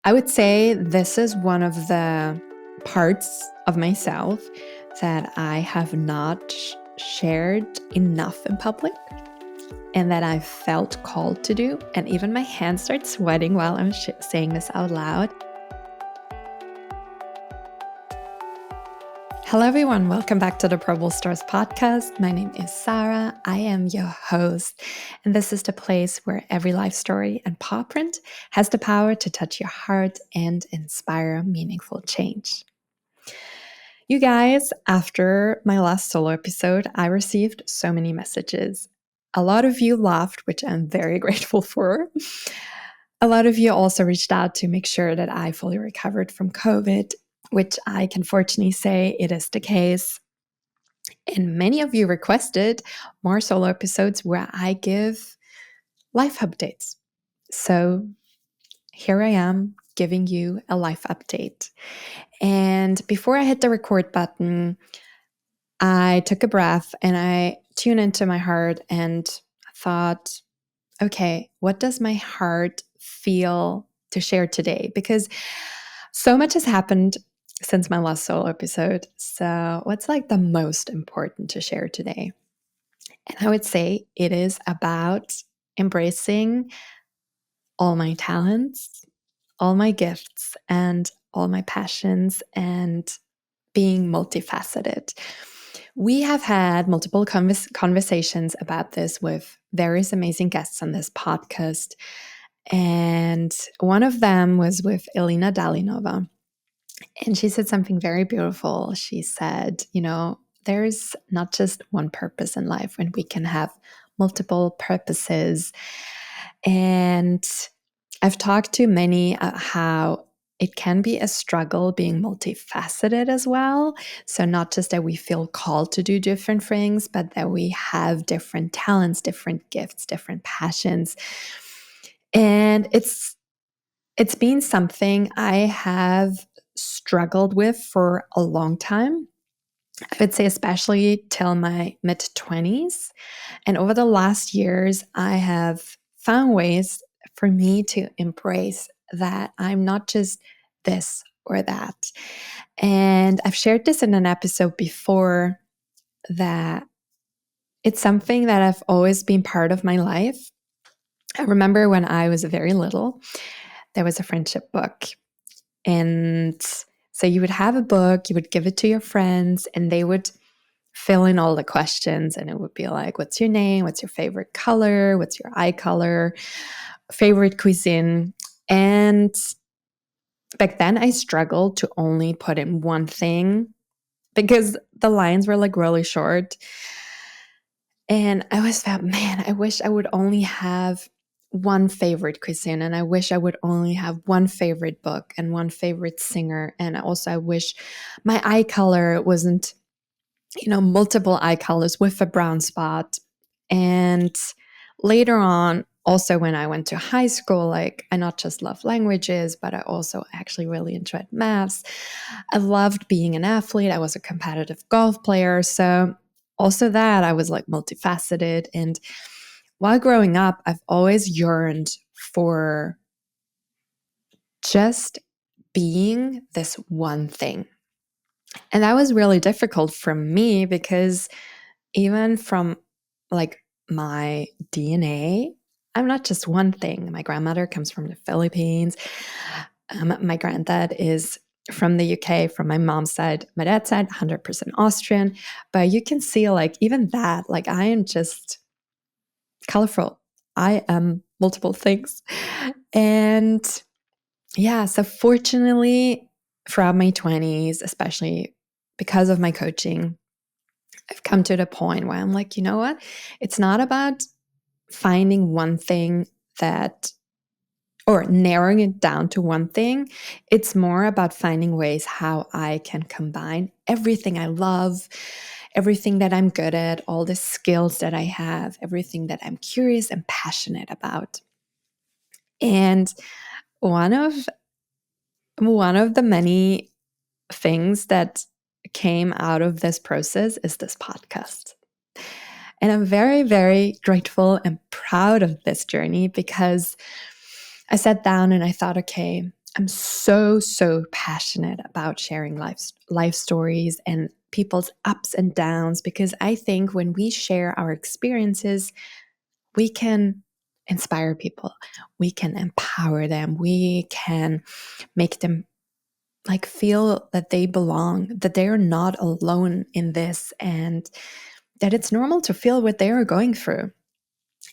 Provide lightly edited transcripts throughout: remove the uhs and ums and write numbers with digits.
I would say this is one of the parts of myself that I have not shared enough in public and that I felt called to do. And even my hands start sweating while I'm saying this out loud. Hello, everyone. Welcome back to the Pro Stars podcast. My name is Sarah. I am your host, and this is the place where every life story and paw print has the power to touch your heart and inspire meaningful change. You guys, after my last solo episode, I received so many messages. A lot of you laughed, which I'm very grateful for. A lot of you also reached out to make sure that I fully recovered from COVID, which I can fortunately say it is the case. And many of you requested more solo episodes where I give life updates. So here I am giving you a life update. And before I hit the record button, I took a breath and I tuned into my heart and thought, okay, what does my heart feel to share today? Because so much has happened since my last solo episode. So what's like the most important to share today? And I would say it is about embracing all my talents, all my gifts, and all my passions, and being multifaceted. We have had multiple conversations about this with various amazing guests on this podcast. And one of them was with Elena Dalinova. And she said something very beautiful. She said, there's not just one purpose in life, and we can have multiple purposes. And I've talked to many how it can be a struggle being multifaceted as well. So not just that we feel called to do different things, but that we have different talents, different gifts, different passions. And it's been something I have struggled with for a long time. I would say especially till my mid-20s. And over the last years, I have found ways for me to embrace that I'm not just this or that. And I've shared this in an episode before, that it's something that I've always been part of my life. I remember when I was very little, there was a friendship book. And so you would have a book, you would give it to your friends, and they would fill in all the questions. And it would be like, what's your name? What's your favorite color? What's your eye color? Favorite cuisine? And back then I struggled to only put in one thing because the lines were like really short. And I always felt, man, I wish I would only have one favorite cuisine, and I wish I would only have one favorite book and one favorite singer. And also I wish my eye color wasn't, multiple eye colors with a brown spot. And later on, also when I went to high school, like I not just love languages, but I also actually really enjoyed maths. I loved being an athlete. I was a competitive golf player. So also that I was like multifaceted. And while growing up, I've always yearned for just being this one thing. And that was really difficult for me because even from like my DNA, I'm not just one thing. My grandmother comes from the Philippines. My granddad is from the UK, from my mom's side. My dad's side, 100% Austrian. But you can see like even that, like I am just colorful. I am multiple things. And yeah, so fortunately throughout my 20s, especially because of my coaching, I've come to the point where I'm like, you know what? It's not about finding one thing or narrowing it down to one thing. It's more about finding ways how I can combine everything I love, everything that I'm good at, all the skills that I have, everything that I'm curious and passionate about. And one of the many things that came out of this process is this podcast. And I'm very, very grateful and proud of this journey because I sat down and I thought, okay, I'm so passionate about sharing life stories and people's ups and downs, because I think when we share our experiences, we can inspire people, we can empower them, we can make them like feel that they belong, that they are not alone in this, and that it's normal to feel what they are going through.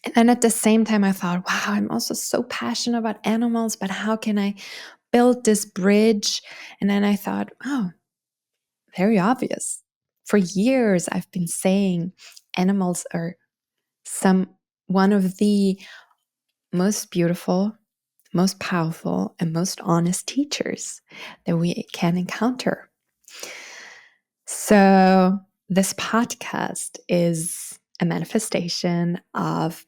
And then at the same time, I thought, wow, I'm also so passionate about animals, but how can I build this bridge? And then I thought, oh, very obvious. For years, I've been saying animals are one of the most beautiful, most powerful, and most honest teachers that we can encounter. So, this podcast is a manifestation of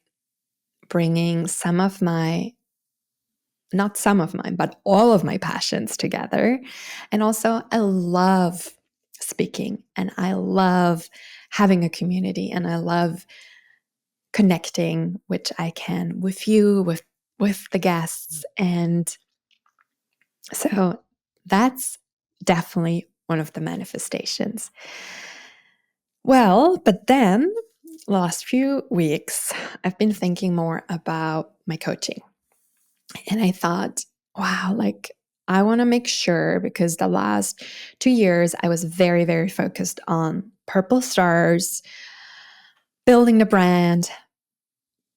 bringing not some of mine, but all of my passions together. And also, I love speaking and I love having a community and I love connecting, which I can with you, with the guests. And so that's definitely one of the manifestations. Well, but then last few weeks, I've been thinking more about my coaching. And I thought, wow, like I want to make sure, because the last 2 years I was very focused on purple stars, building the brand.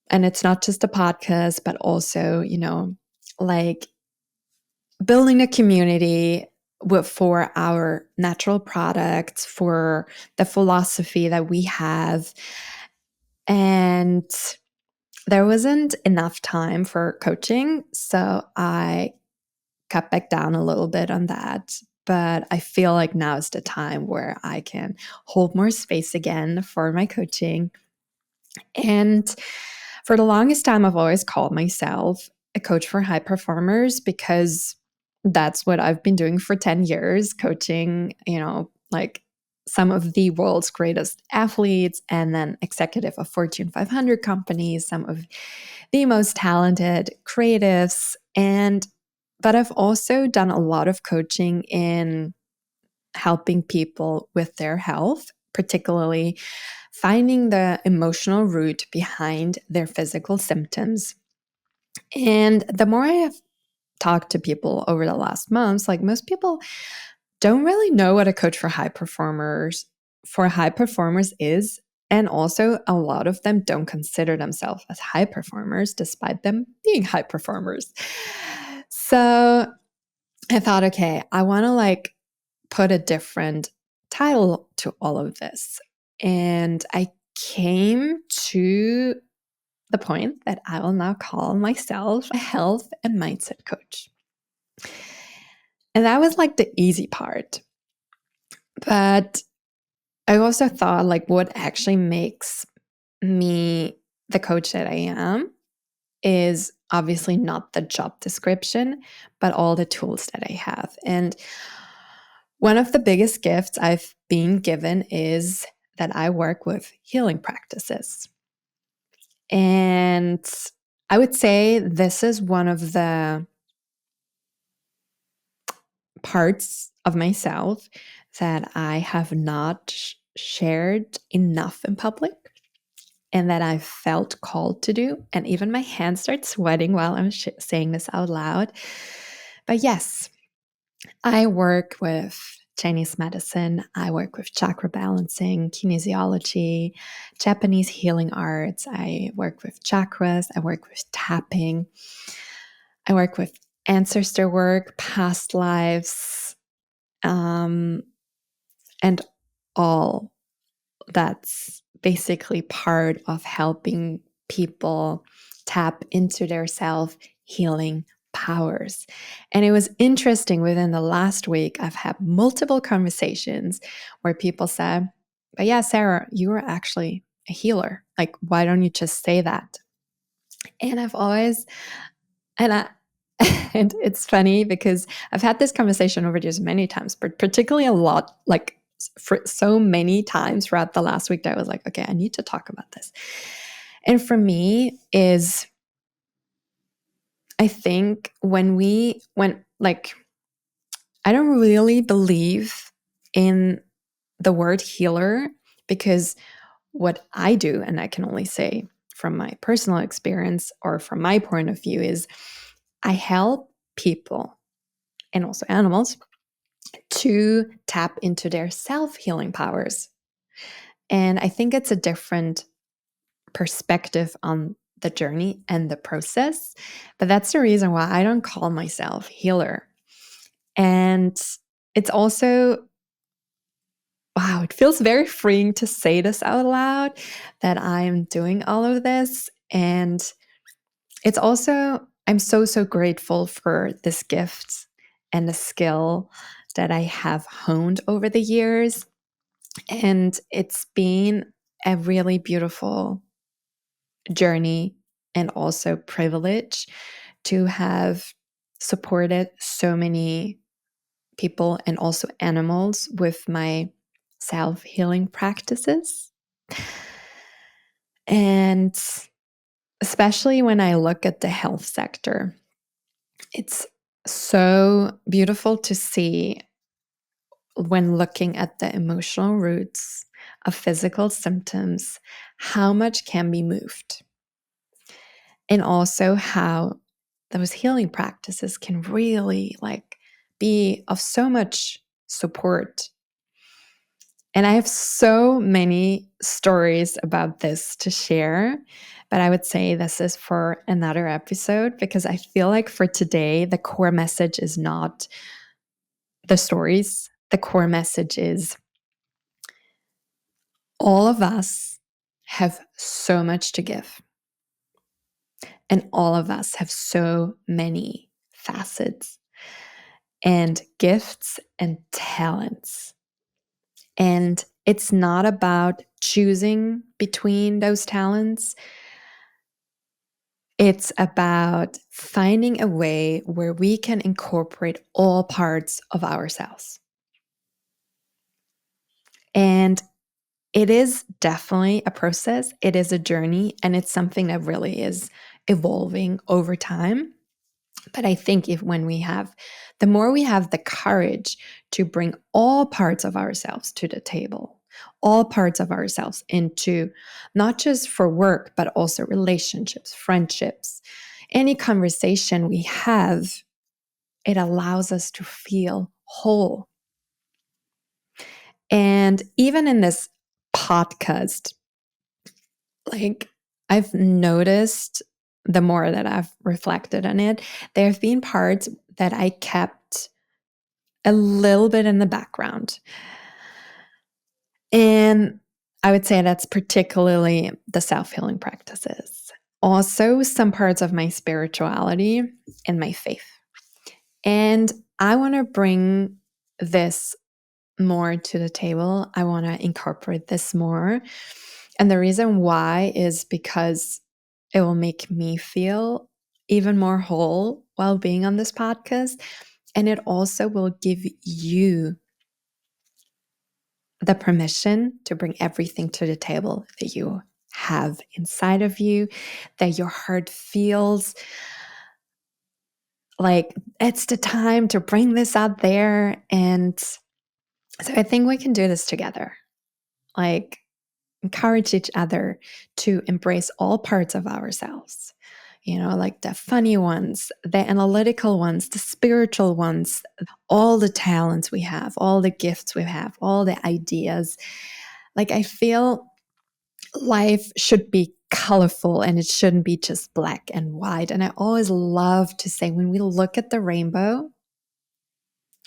And it's not just a podcast, but also, like building a community for our natural products, for the philosophy that we have. And there wasn't enough time for coaching. So I cut back down a little bit on that. But I feel like now is the time where I can hold more space again for my coaching. And for the longest time, I've always called myself a coach for high performers, because that's what I've been doing for 10 years, coaching, like some of the world's greatest athletes and then executive of Fortune 500 companies, some of the most talented creatives. But I've also done a lot of coaching in helping people with their health, particularly finding the emotional root behind their physical symptoms. And the more I have talked to people over the last months, like most people don't really know what a coach for high performers is. And also a lot of them don't consider themselves as high performers despite them being high performers. So I thought, okay, I want to like put a different title to all of this. And I came to the point that I will now call myself a health and mindset coach. And that was like the easy part. But I also thought, like, what actually makes me the coach that I am is obviously not the job description, but all the tools that I have. And one of the biggest gifts I've been given is that I work with healing practices. And I would say this is one of the parts of myself that I have not shared enough in public and that I felt called to do. And even my hands start sweating while I'm saying this out loud. But yes, I work with Chinese medicine. I work with chakra balancing, kinesiology, Japanese healing arts. I work with chakras. I work with tapping. I work with ancestor work, past lives, and all that's basically part of helping people tap into their self-healing powers. And it was interesting, within the last week, I've had multiple conversations where people said, but yeah, Sarah, you are actually a healer. Like, why don't you just say that? And I've always, and I, and it's funny because I've had this conversation over the years many times, but particularly a lot, like for so many times throughout the last week that I was like, okay, I need to talk about this. And for me is, I think when like, I don't really believe in the word healer, because what I do, and I can only say from my personal experience or from my point of view, is I help people and also animals to tap into their self-healing powers. And I think it's a different perspective on the journey and the process. But that's the reason why I don't call myself healer. And it's also, wow, it feels very freeing to say this out loud, that I'm doing all of this. And it's also, I'm so, so grateful for this gift and the skill that I have honed over the years. And it's been a really beautiful journey and also privilege to have supported so many people and also animals with my self-healing practices. And especially when I look at the health sector, it's so beautiful to see, when looking at the emotional roots of physical symptoms, how much can be moved. And also how those healing practices can really be of so much support. And I have so many stories about this to share, but I would say this is for another episode, because I feel like for today, the core message is not the stories. The core message is all of us have so much to give. And all of us have so many facets and gifts and talents. And it's not about choosing between those talents. It's about finding a way where we can incorporate all parts of ourselves. And it is definitely a process. It is a journey, and it's something that really is evolving over time. But I think the more we have the courage to bring all parts of ourselves to the table, all parts of ourselves into, not just for work, but also relationships, friendships, any conversation we have, it allows us to feel whole. And even in this podcast, I've noticed, the more that I've reflected on it, there have been parts that I kept a little bit in the background. And I would say that's particularly the self-healing practices. Also, some parts of my spirituality and my faith. And I want to bring this more to the table. I want to incorporate this more. And the reason why is because it will make me feel even more whole while being on this podcast. And it also will give you the permission to bring everything to the table that you have inside of you, that your heart feels like it's the time to bring this out there. And so I think we can do this together. Encourage each other to embrace all parts of ourselves, the funny ones, the analytical ones, the spiritual ones, all the talents we have, all the gifts we have, all the ideas. I feel life should be colorful, and it shouldn't be just black and white. And I always love to say, when we look at the rainbow,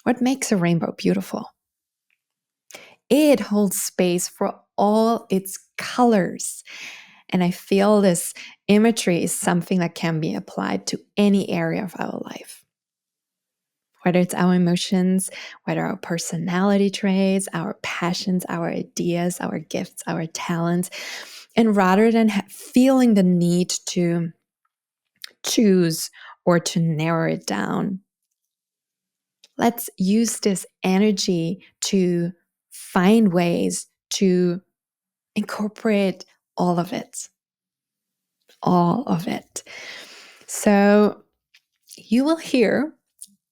what makes a rainbow beautiful? It holds space for all its colors. And I feel this imagery is something that can be applied to any area of our life. Whether it's our emotions, whether our personality traits, our passions, our ideas, our gifts, our talents. And rather than feeling the need to choose or to narrow it down, let's use this energy to find ways to incorporate all of it. All of it. So you will hear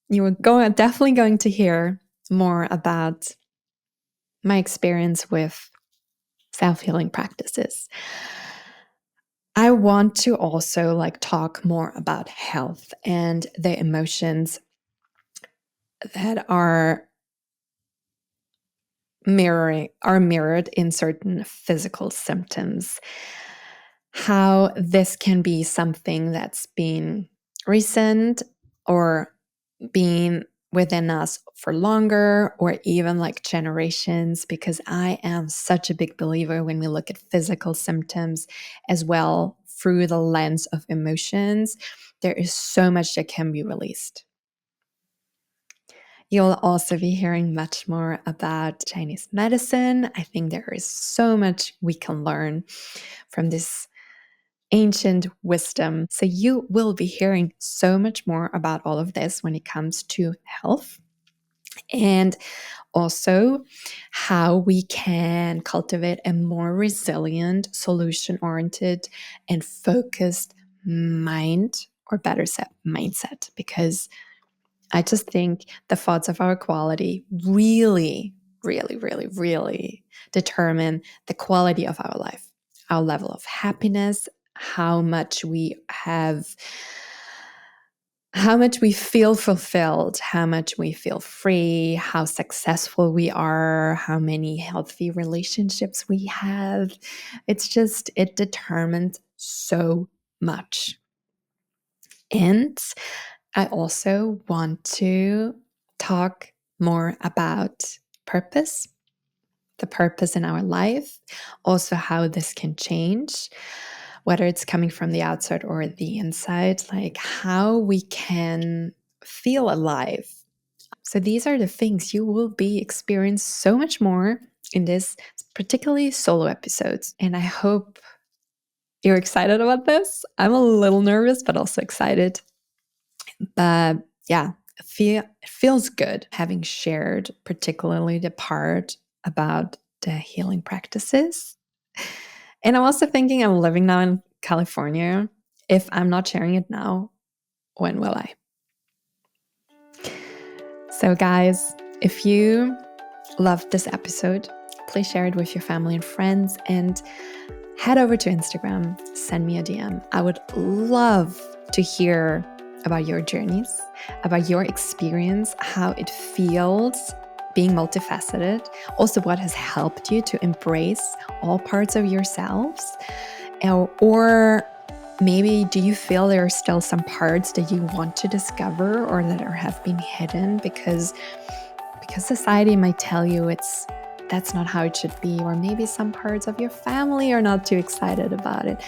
You are definitely going to hear more about my experience with self-healing practices. I want to also talk more about health and the emotions that are mirrored in certain physical symptoms. How this can be something that's been recent or been within us for longer, or even generations, because I am such a big believer when we look at physical symptoms as well through the lens of emotions, there is so much that can be released. You'll also be hearing much more about Chinese medicine. I think there is so much we can learn from this ancient wisdom. So you will be hearing so much more about all of this when it comes to health, and also how we can cultivate a more resilient, solution-oriented, and focused mind, or better said, mindset, because I just think the thoughts of our quality really, really, really, really determine the quality of our life, our level of happiness, how much we feel fulfilled, how much we feel free, how successful we are, how many healthy relationships we have. It determines so much. And I also want to talk more about purpose, the purpose in our life, also how this can change, whether it's coming from the outside or the inside, how we can feel alive. So these are the things you will be experiencing so much more in this, particularly solo episodes. And I hope you're excited about this. I'm a little nervous, but also excited. But yeah, it feels good having shared particularly the part about the healing practices. And I'm also thinking I'm living now in California. If I'm not sharing it now, when will I? So guys, if you loved this episode, please share it with your family and friends, and head over to Instagram, send me a DM. I would love to hear about your journeys, about your experience, how it feels being multifaceted, also what has helped you to embrace all parts of yourselves, or maybe do you feel there are still some parts that you want to discover or that have been hidden because society might tell you that's not how it should be, or maybe some parts of your family are not too excited about it.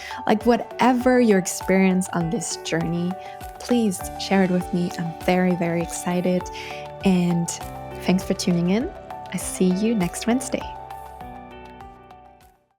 Whatever your experience on this journey, please share it with me. I'm very, very excited. And thanks for tuning in. I see you next Wednesday.